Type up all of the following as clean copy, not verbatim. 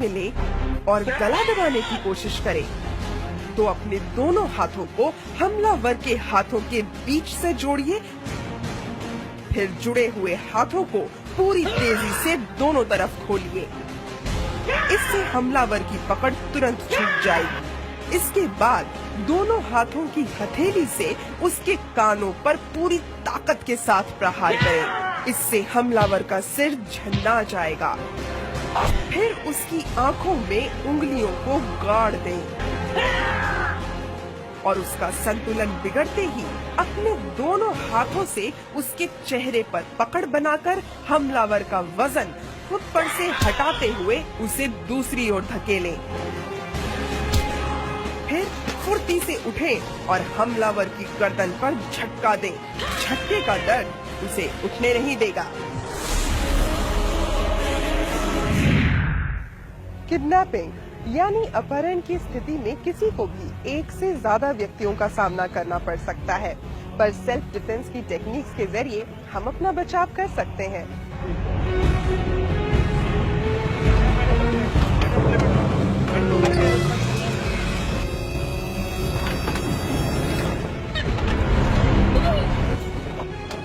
में ले और गला दबाने की कोशिश करे तो अपने दोनों हाथों को हमलावर के हाथों के बीच से जोड़िए। फिर जुड़े हुए हाथों को पूरी तेजी से दोनों तरफ खोलिए। इससे हमलावर की पकड़ तुरंत छूट जाएगी। इसके बाद दोनों हाथों की हथेली से उसके कानों पर पूरी ताकत के साथ प्रहार करें। इससे हमलावर का सिर झन्ना जाएगा। फिर उसकी आंखों में उंगलियों को गाड़ दें और उसका संतुलन बिगड़ते ही अपने दोनों हाथों से उसके चेहरे पर पकड़ बनाकर हमलावर का वजन खुद पर से हटाते हुए उसे दूसरी ओर धकेलें। फिर फुर्ती से उठें और हमलावर की गर्दन पर झटका दें। झटके का दर्द उसे उठने नहीं देगा। किडनैपिंग यानी अपहरण की स्थिति में किसी को भी एक से ज्यादा व्यक्तियों का सामना करना पड़ सकता है, पर सेल्फ डिफेंस की टेक्निक्स के जरिए हम अपना बचाव कर सकते हैं।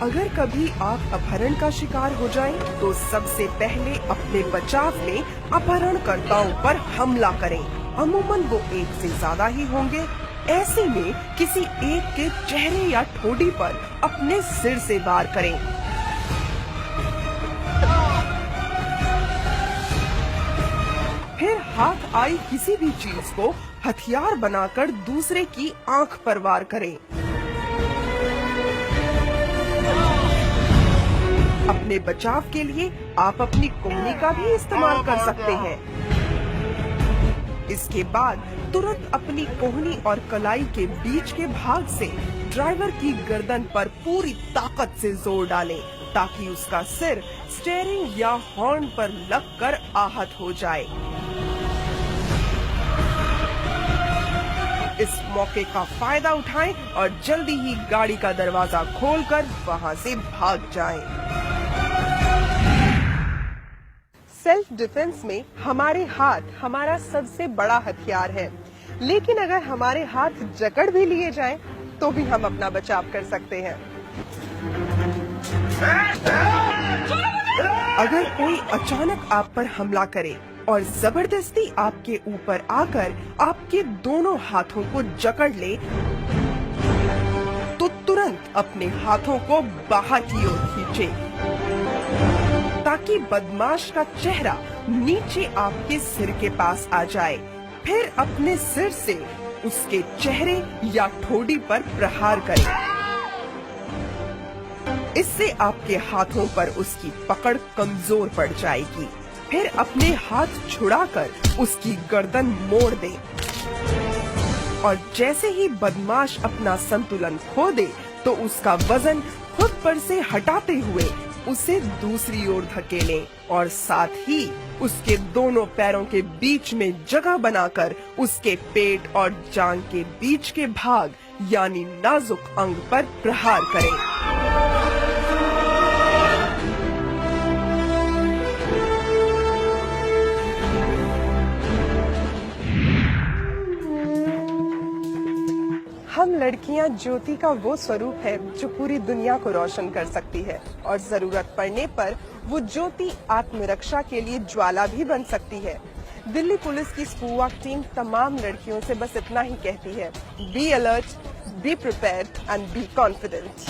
अगर कभी आप अपहरण का शिकार हो जाएं, तो सबसे पहले अपने बचाव में अपहरणकर्ताओं पर हमला करें। अमूमन वो एक से ज्यादा ही होंगे। ऐसे में किसी एक के चेहरे या ठोड़ी पर अपने सिर से वार करें। फिर हाथ आई किसी भी चीज को हथियार बनाकर दूसरे की आंख पर वार करें। अपने बचाव के लिए आप अपनी कोहनी का भी इस्तेमाल कर सकते हैं। इसके बाद तुरंत अपनी कोहनी और कलाई के बीच के भाग से ड्राइवर की गर्दन पर पूरी ताकत से जोर डालें, ताकि उसका सिर स्टीयरिंग या हॉर्न पर लगकर आहत हो जाए। इस मौके का फायदा उठाएं और जल्दी ही गाड़ी का दरवाजा खोलकर वहां से भाग जाएं। सेल्फ डिफेंस में हमारे हाथ हमारा सबसे बड़ा हथियार है, लेकिन अगर हमारे हाथ जकड़ भी लिए जाएं, तो भी हम अपना बचाव कर सकते हैं। अगर कोई अचानक आप पर हमला करे और जबरदस्ती आपके ऊपर आकर आपके दोनों हाथों को जकड़ ले, तो तुरंत अपने हाथों को बाहर की ओर खींचे, ताकि बदमाश का चेहरा नीचे आपके सिर के पास आ जाए। फिर अपने सिर से उसके चेहरे या ठोड़ी पर प्रहार करें। इससे आपके हाथों पर उसकी पकड़ कमजोर पड़ जाएगी। फिर अपने हाथ छुड़ाकर उसकी गर्दन मोड़ दें और जैसे ही बदमाश अपना संतुलन खो दे, तो उसका वजन खुद पर से हटाते हुए उसे दूसरी ओर धकेलें और साथ ही उसके दोनों पैरों के बीच में जगह बनाकर उसके पेट और जांघ के बीच के भाग यानी नाजुक अंग पर प्रहार करें। हम लड़कियां ज्योति का वो स्वरूप है जो पूरी दुनिया को रोशन कर सकती है, और जरूरत पड़ने पर वो ज्योति आत्मरक्षा के लिए ज्वाला भी बन सकती है। दिल्ली पुलिस की स्पूवाक टीम तमाम लड़कियों से बस इतना ही कहती है: be alert, be prepared and be confident.